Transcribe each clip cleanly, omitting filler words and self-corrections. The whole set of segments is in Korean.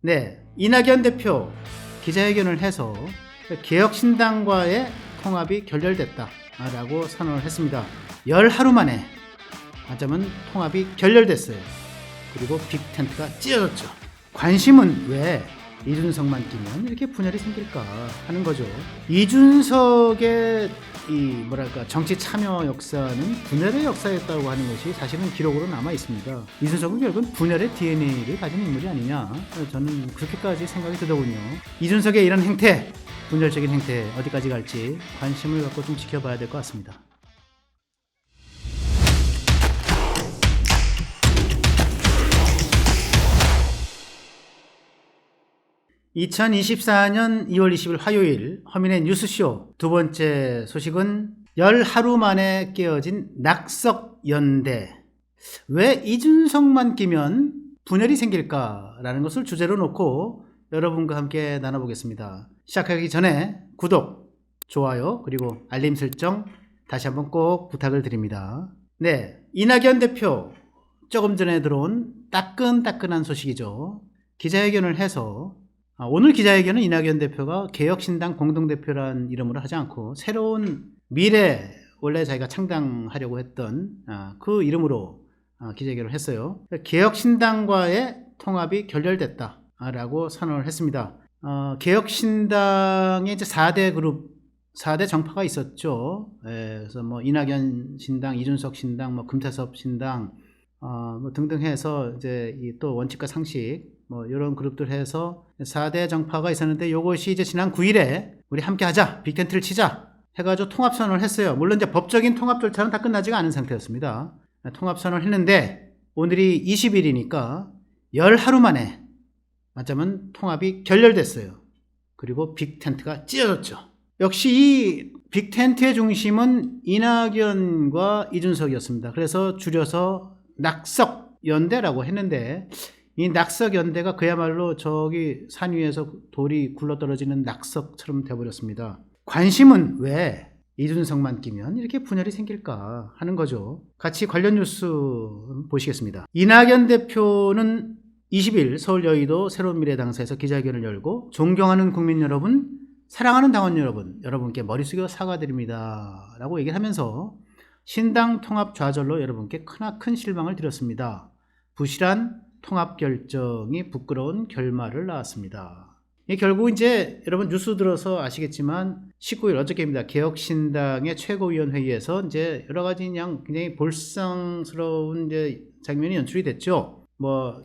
네, 이낙연 대표 기자회견을 해서 개혁신당과의 통합이 결렬됐다라고 선언을 했습니다. 열 하루 만에 하자면 통합이 결렬됐어요. 그리고 빅텐트가 찢어졌죠. 관심은 왜 이준석만 끼면 이렇게 분열이 생길까 하는 거죠. 이준석의 정치 참여 역사는 분열의 역사였다고 하는 것이 사실은 기록으로 남아 있습니다. 이준석은 결국은 분열의 DNA를 가진 인물이 아니냐, 저는 그렇게까지 생각이 들더군요. 이준석의 이런 행태, 분열적인 행태 어디까지 갈지 관심을 갖고 좀 지켜봐야 될 것 같습니다. 2024년 2월 20일 화요일 허민의 뉴스쇼 두 번째 소식은 열 하루 만에 깨어진 낙석연대. 왜 이준석만 끼면 분열이 생길까라는 것을 주제로 놓고 여러분과 함께 나눠보겠습니다. 시작하기 전에 구독, 좋아요, 그리고 알림 설정 다시 한번 꼭 부탁을 드립니다. 네, 이낙연 대표 조금 전에 들어온 따끈따끈한 소식이죠. 기자회견을 해서 오늘 기자회견은 이낙연 대표가 개혁신당 공동대표란 이름으로 하지 않고 새로운 미래, 원래 자기가 창당하려고 했던 그 이름으로 기자회견을 했어요. 개혁신당과의 통합이 결렬됐다라고 선언을 했습니다. 개혁신당의 이제 4대 그룹, 4대 정파가 있었죠. 그래서 이낙연 신당, 이준석 신당, 금태섭 신당, 등등 해서 이제 또 원칙과 상식, 이런 그룹들 해서 4대 정파가 있었는데, 요것이 이제 지난 9일에 우리 함께 하자, 빅텐트를 치자 해가지고 통합선언을 했어요. 물론 이제 법적인 통합 절차는 다 끝나지가 않은 상태였습니다. 통합선언을 했는데, 오늘이 20일이니까 열 하루 만에 맞자면 통합이 결렬됐어요. 그리고 빅텐트가 찢어졌죠. 역시 이 빅텐트의 중심은 이낙연과 이준석이었습니다. 그래서 줄여서 낙석연대라고 했는데, 이 낙석연대가 그야말로 저기 산 위에서 돌이 굴러떨어지는 낙석처럼 되어버렸습니다. 관심은 왜 이준석만 끼면 이렇게 분열이 생길까 하는 거죠. 같이 관련 뉴스 보시겠습니다. 이낙연 대표는 20일 서울 여의도 새로운 미래 당사에서 기자회견을 열고, 존경하는 국민 여러분, 사랑하는 당원 여러분, 여러분께 머리 숙여 사과드립니다 라고 얘기를 하면서 신당 통합 좌절로 여러분께 크나큰 실망을 드렸습니다. 부실한 통합 결정이 부끄러운 결말을 낳았습니다. 결국 이제 여러분 뉴스 들어서 아시겠지만 19일 어저께입니다. 개혁신당의 최고위원회의에서 이제 여러 가지 그냥 굉장히 볼상스러운 이제 장면이 연출이 됐죠.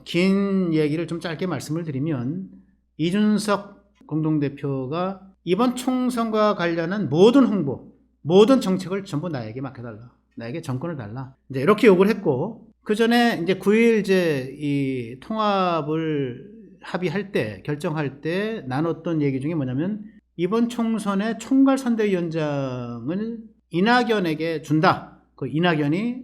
긴 얘기를 좀 짧게 말씀을 드리면, 이준석 공동대표가 이번 총선과 관련한 모든 홍보, 모든 정책을 전부 나에게 맡겨달라, 나에게 정권을 달라, 이제 이렇게 요구를 했고, 그 전에 이제 9일 이제 이 통합을 합의할 때, 결정할 때 나눴던 얘기 중에 뭐냐면, 이번 총선의 총괄선대위원장을 이낙연에게 준다. 그 이낙연이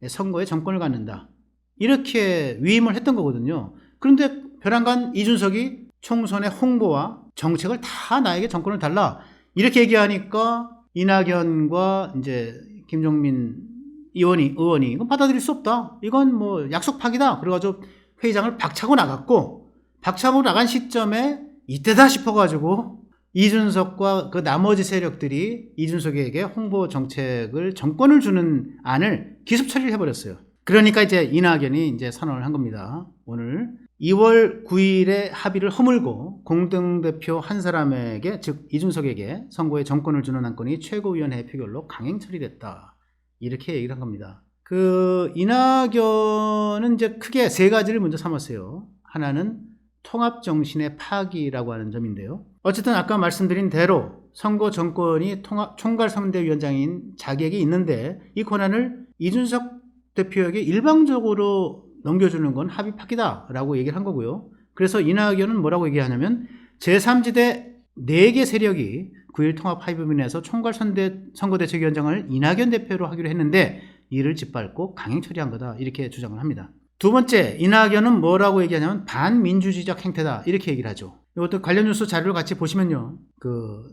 선거에 정권을 갖는다. 이렇게 위임을 했던 거거든요. 그런데 벼랑간 이준석이 총선의 홍보와 정책을 다 나에게 정권을 달라, 이렇게 얘기하니까 이낙연과 이제 김종민 의원이 이건 받아들일 수 없다, 이건 약속 파기다, 그래가지고 회의장을 박차고 나갔고, 박차고 나간 시점에 이때다 싶어가지고 이준석과 그 나머지 세력들이 이준석에게 홍보 정책을, 정권을 주는 안을 기습 처리를 해버렸어요. 그러니까 이제 이낙연이 이제 선언을 한 겁니다. 오늘 2월 9일에 합의를 허물고 공동대표 한 사람에게, 즉 이준석에게 선거에 정권을 주는 안건이 최고위원회 표결로 강행 처리됐다, 이렇게 얘기를 한 겁니다. 그 이낙연은 이제 크게 세 가지를 먼저 삼았어요. 하나는 통합 정신의 파기라고 하는 점인데요. 어쨌든 아까 말씀드린 대로 선거 정권이 총괄선대위원장인 자격이 있는데, 이 권한을 이준석 대표에게 일방적으로 넘겨주는 건 합의 파기다라고 얘기를 한 거고요. 그래서 이낙연은 뭐라고 얘기하냐면, 제3지대 4개 세력이 9일 통합합의문에서 총괄선거대책위원장을 이낙연 대표로 하기로 했는데 이를 짓밟고 강행 처리한 거다, 이렇게 주장을 합니다. 두 번째, 이낙연은 뭐라고 얘기하냐면 반민주주의적 행태다, 이렇게 얘기를 하죠. 이것도 관련 뉴스 자료를 같이 보시면요,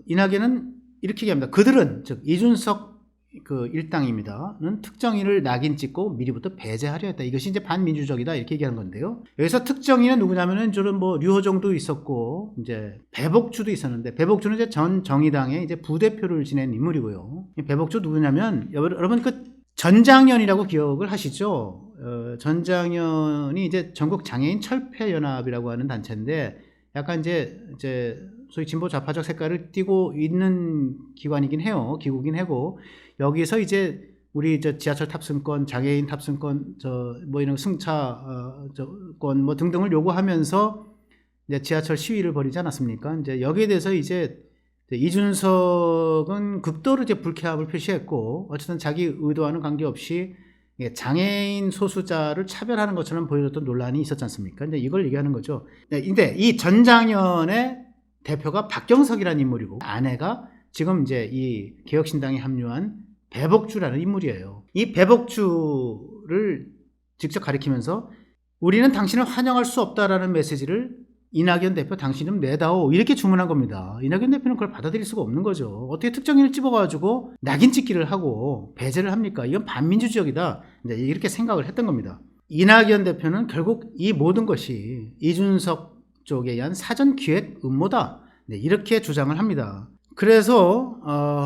이낙연은 이렇게 얘기합니다. 그들은, 즉 이준석 그 일당입니다는 특정인을 낙인 찍고 미리부터 배제하려 했다. 이것이 이제 반민주적이다 이렇게 얘기하는 건데요. 여기서 특정인은 누구냐면은 저는 뭐 류호정도 있었고 이제 배복주도 있었는데 배복주는 이제 전 정의당의 이제 부대표를 지낸 인물이고요. 배복주 누구냐면 여러분 그 전장현이라고 기억을 하시죠? 전장현이 이제 전국 장애인 철폐 연합이라고 하는 단체인데 약간 이제 소위 진보 좌파적 색깔을 띠고 있는 기관이긴 해요. 기구긴 하고 여기서 이제 우리 지하철 탑승권, 장애인 탑승권, 뭐 이런 승차권 뭐 등등을 요구하면서 이제 지하철 시위를 벌이지 않았습니까? 이제 여기에 대해서 이제 이준석은 극도로 이제 불쾌함을 표시했고 어쨌든 자기 의도와는 관계없이 장애인 소수자를 차별하는 것처럼 보여줬던 논란이 있었지 않습니까? 이제 이걸 얘기하는 거죠. 근데 이 전장현의 대표가 박경석이라는 인물이고 아내가 지금 이제 이 개혁신당에 합류한 배복주라는 인물이에요. 이 배복주를 직접 가리키면서 우리는 당신을 환영할 수 없다라는 메시지를 이낙연 대표 당신 좀 내다오 이렇게 주문한 겁니다. 이낙연 대표는 그걸 받아들일 수가 없는 거죠. 어떻게 특정인을 집어가지고 낙인 찍기를 하고 배제를 합니까? 이건 반민주적이다. 이제 이렇게 생각을 했던 겁니다. 이낙연 대표는 결국 이 모든 것이 이준석 쪽에 의한 사전 기획 음모다. 네, 이렇게 주장을 합니다. 그래서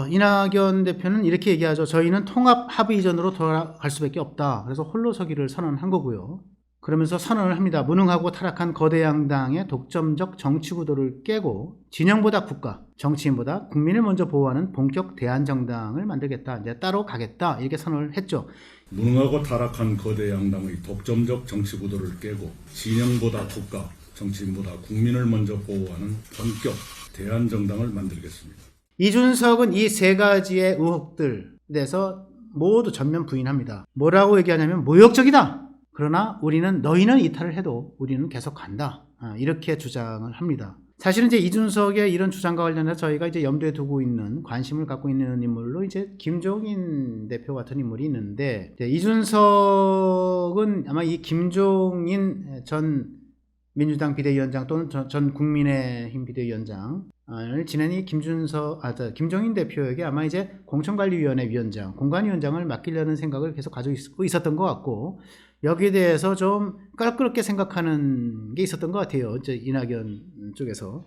이낙연 대표는 이렇게 얘기하죠. 저희는 통합 합의 이전으로 돌아갈 수밖에 없다. 그래서 홀로 서기를 선언한 거고요. 그러면서 선언을 합니다. 무능하고 타락한 거대 양당의 독점적 정치 구도를 깨고 진영보다 국가, 정치인보다 국민을 먼저 보호하는 본격 대한정당을 만들겠다. 이제 따로 가겠다. 이렇게 선언을 했죠. 무능하고 타락한 거대 양당의 독점적 정치 구도를 깨고 진영보다 국가, 정치인보다 국민을 먼저 보호하는 본격 대한정당을 만들겠습니다. 이준석은 이 세 가지의 의혹들에 대해서 모두 전면 부인합니다. 뭐라고 얘기하냐면 모욕적이다. 그러나 우리는 너희는 이탈을 해도 우리는 계속 간다. 이렇게 주장을 합니다. 사실은 이제 이준석의 이런 주장과 관련해서 저희가 이제 염두에 두고 있는 관심을 갖고 있는 인물로 이제 김종인 대표 같은 인물이 있는데 이준석은 아마 이 김종인 전 민주당 비대위원장 또는 전 국민의힘 비대위원장을 지낸 이 김종인 대표에게 아마 이제 공천관리위원회 위원장, 공관위원장을 맡기려는 생각을 계속 가지고 있었던 것 같고 여기에 대해서 좀 껄끄럽게 생각하는 게 있었던 것 같아요. 이제 이낙연 쪽에서.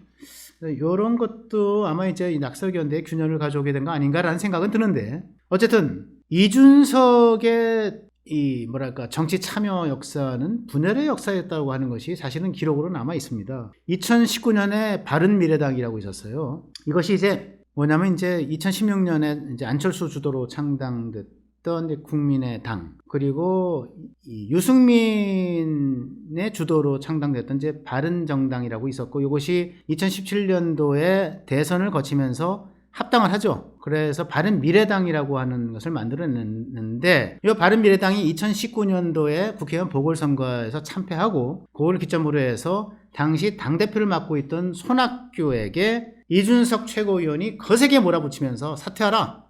이런 것도 아마 이제 이 낙설견대의 균열을 가져오게 된 거 아닌가라는 생각은 드는데 어쨌든 이준석의 이 정치 참여 역사는 분열의 역사였다고 하는 것이 사실은 기록으로 남아 있습니다. 2019년에 바른미래당이라고 있었어요. 이것이 이제 뭐냐면 이제 2016년에 이제 안철수 주도로 창당됐던 국민의당 그리고 유승민의 주도로 창당됐던 이제 바른정당이라고 있었고 이것이 2017년도에 대선을 거치면서 합당을 하죠. 그래서 바른미래당이라고 하는 것을 만들어냈는데 이 바른미래당이 2019년도에 국회의원 보궐선거에서 참패하고 그걸 기점으로 해서 당시 당대표를 맡고 있던 손학규에게 이준석 최고위원이 거세게 몰아붙이면서 사퇴하라.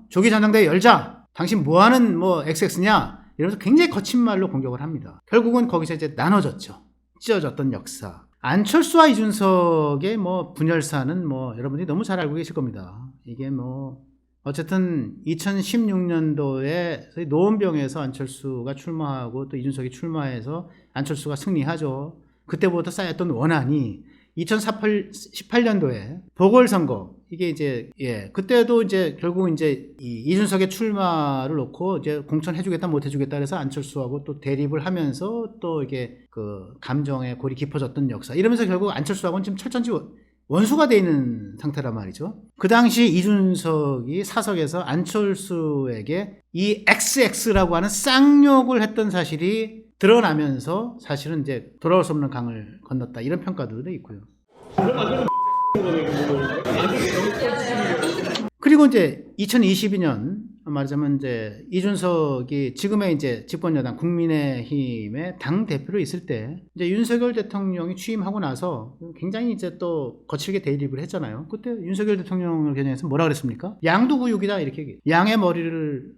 조기 전당대회 열자. 당신 뭐하는 XX냐. 이러면서 굉장히 거친 말로 공격을 합니다. 결국은 거기서 이제 나눠졌죠. 찢어졌던 역사. 안철수와 이준석의 분열사는 여러분들이 너무 잘 알고 계실 겁니다. 이게 어쨌든 2016년도에 노원병에서 안철수가 출마하고 또 이준석이 출마해서 안철수가 승리하죠. 그때부터 쌓였던 원한이 2018년도에 보궐선거 이게 이제 그때도 이제 결국 이제 이준석의 출마를 놓고 이제 공천해주겠다 못해주겠다 그래서 안철수하고 또 대립을 하면서 또 이게 그 감정의 골이 깊어졌던 역사 이러면서 결국 안철수하고는 지금 철전지 원수가 돼 있는 상태란 말이죠. 그 당시 이준석이 사석에서 안철수에게 이 XX라고 하는 쌍욕을 했던 사실이 드러나면서 사실은 이제 돌아올 수 없는 강을 건넜다 이런 평가들도 있고요. 그리고 이제 2022년 말하자면 이제 이준석이 지금의 이제 집권여당 국민의힘의 당 대표로 있을 때 이제 윤석열 대통령이 취임하고 나서 굉장히 이제 또 거칠게 대립을 했잖아요. 그때 윤석열 대통령을 겨냥해서 뭐라 그랬습니까? 양도구육이다 이렇게 얘기해요. 양의 머리를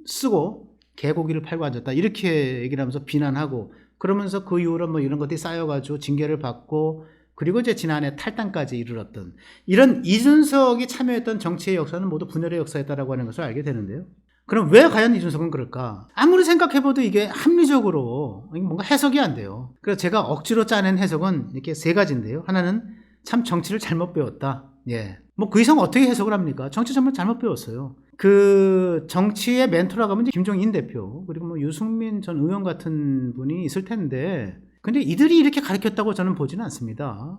쓰고 개고기를 팔고 앉았다 이렇게 얘기를 하면서 비난하고 그러면서 그 이후로 이런 것들이 쌓여가지고 징계를 받고 그리고 이제 지난해 탈당까지 이르렀던 이런 이준석이 참여했던 정치의 역사는 모두 분열의 역사였다라고 하는 것을 알게 되는데요. 그럼 왜 과연 이준석은 그럴까? 아무리 생각해봐도 이게 합리적으로 뭔가 해석이 안 돼요. 그래서 제가 억지로 짜낸 해석은 이렇게 세 가지인데요. 하나는 참 정치를 잘못 배웠다. 예. 뭐 그 이상 어떻게 해석을 합니까? 정치 정말 잘못 배웠어요. 그 정치의 멘토라고 하면 김종인 대표 그리고 뭐 유승민 전 의원 같은 분이 있을 텐데 근데 이들이 이렇게 가르쳤다고 저는 보지는 않습니다.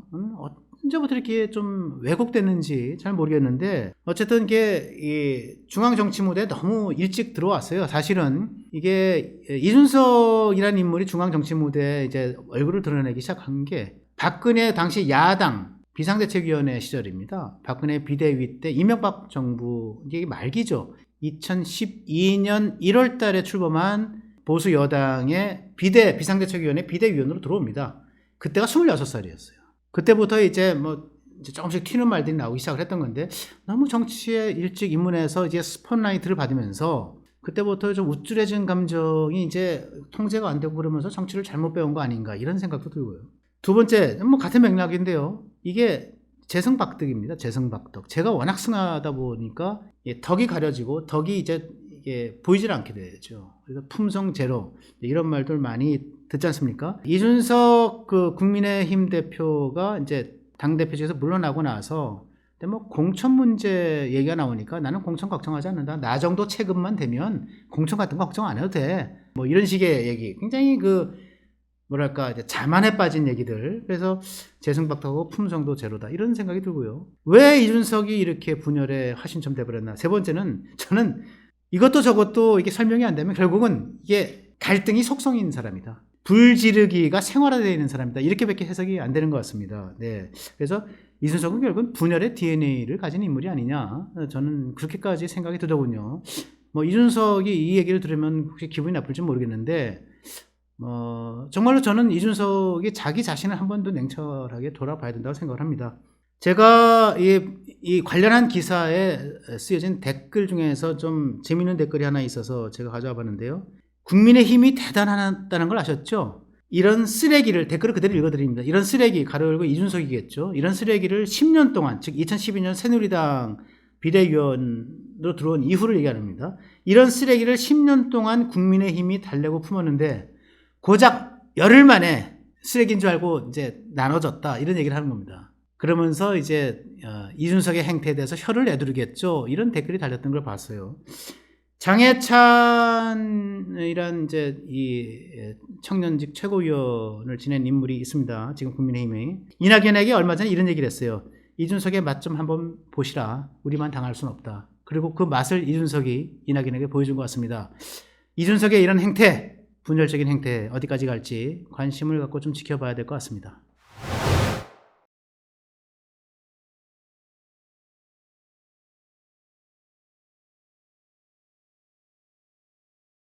언제부터 이렇게 좀 왜곡됐는지 잘 모르겠는데 어쨌든 이게 이 중앙정치무대에 너무 일찍 들어왔어요. 사실은 이게 이준석이라는 인물이 중앙정치무대에 이제 얼굴을 드러내기 시작한 게 박근혜 당시 야당 비상대책위원회 시절입니다. 박근혜 비대위 때 이명박 정부 이게 말기죠. 2012년 1월 달에 출범한 보수 여당의 비상대책위원회 비대위원으로 들어옵니다. 그때가 26살이었어요. 그때부터 이제 뭐 이제 조금씩 튀는 말들이 나오기 시작을 했던 건데 너무 정치에 일찍 입문해서 이제 스포트라이트를 받으면서 그때부터 좀 우쭐해진 감정이 이제 통제가 안 되고 그러면서 정치를 잘못 배운 거 아닌가 이런 생각도 들고요. 두 번째, 뭐 같은 맥락인데요. 이게 재성박덕입니다. 재성박덕. 제가 워낙 승하다 보니까 덕이 가려지고 덕이 이제 이게 보이질 않게 되죠. 그래서 품성 제로 이런 말들 많이 듣지 않습니까? 이준석 그 국민의힘 대표가 이제 당 대표직에서 물러나고 나서 근데 뭐 공천 문제 얘기가 나오니까 나는 공천 걱정하지 않는다. 나 정도 체급만 되면 공천 같은 거 걱정 안 해도 돼. 뭐 이런 식의 얘기. 굉장히 그 뭐랄까 이제 자만에 빠진 얘기들. 그래서 재승박덕하고 품성도 제로다 이런 생각이 들고요. 왜 이준석이 이렇게 분열에 화신처럼 돼버렸나? 세 번째는 저는 이것도 저것도 이게 설명이 안 되면 결국은 이게 갈등이 속성인 사람이다. 불지르기가 생활화되어 있는 사람이다. 이렇게밖에 해석이 안 되는 것 같습니다. 네. 그래서 이준석은 결국은 분열의 DNA를 가진 인물이 아니냐. 저는 그렇게까지 생각이 들더군요. 뭐 이준석이 이 얘기를 들으면 혹시 기분이 나쁠지 모르겠는데 정말로 저는 이준석이 자기 자신을 한 번 더 냉철하게 돌아봐야 된다고 생각을 합니다. 제가 이 관련한 기사에 쓰여진 댓글 중에서 좀 재미있는 댓글이 하나 있어서 제가 가져와 봤는데요. 국민의힘이 대단하다는 걸 아셨죠? 이런 쓰레기를 댓글을 그대로 읽어드립니다. 이런 쓰레기 가로 열고 이준석이겠죠. 이런 쓰레기를 10년 동안 즉 2012년 새누리당 비대위원으로 들어온 이후를 얘기합니다. 이런 쓰레기를 10년 동안 국민의힘이 달래고 품었는데 고작 열흘 만에 쓰레기인 줄 알고 이제 나눠졌다 이런 얘기를 하는 겁니다. 그러면서 이제 이준석의 행태에 대해서 혀를 내두르겠죠. 이런 댓글이 달렸던 걸 봤어요. 장해찬이란 이제 이 청년직 최고위원을 지낸 인물이 있습니다. 지금 국민의힘에 이낙연에게 얼마 전에 이런 얘기를 했어요. 이준석의 맛 좀 한번 보시라. 우리만 당할 수는 없다. 그리고 그 맛을 이준석이 이낙연에게 보여준 것 같습니다. 이준석의 이런 행태, 분열적인 행태 어디까지 갈지 관심을 갖고 좀 지켜봐야 될 것 같습니다.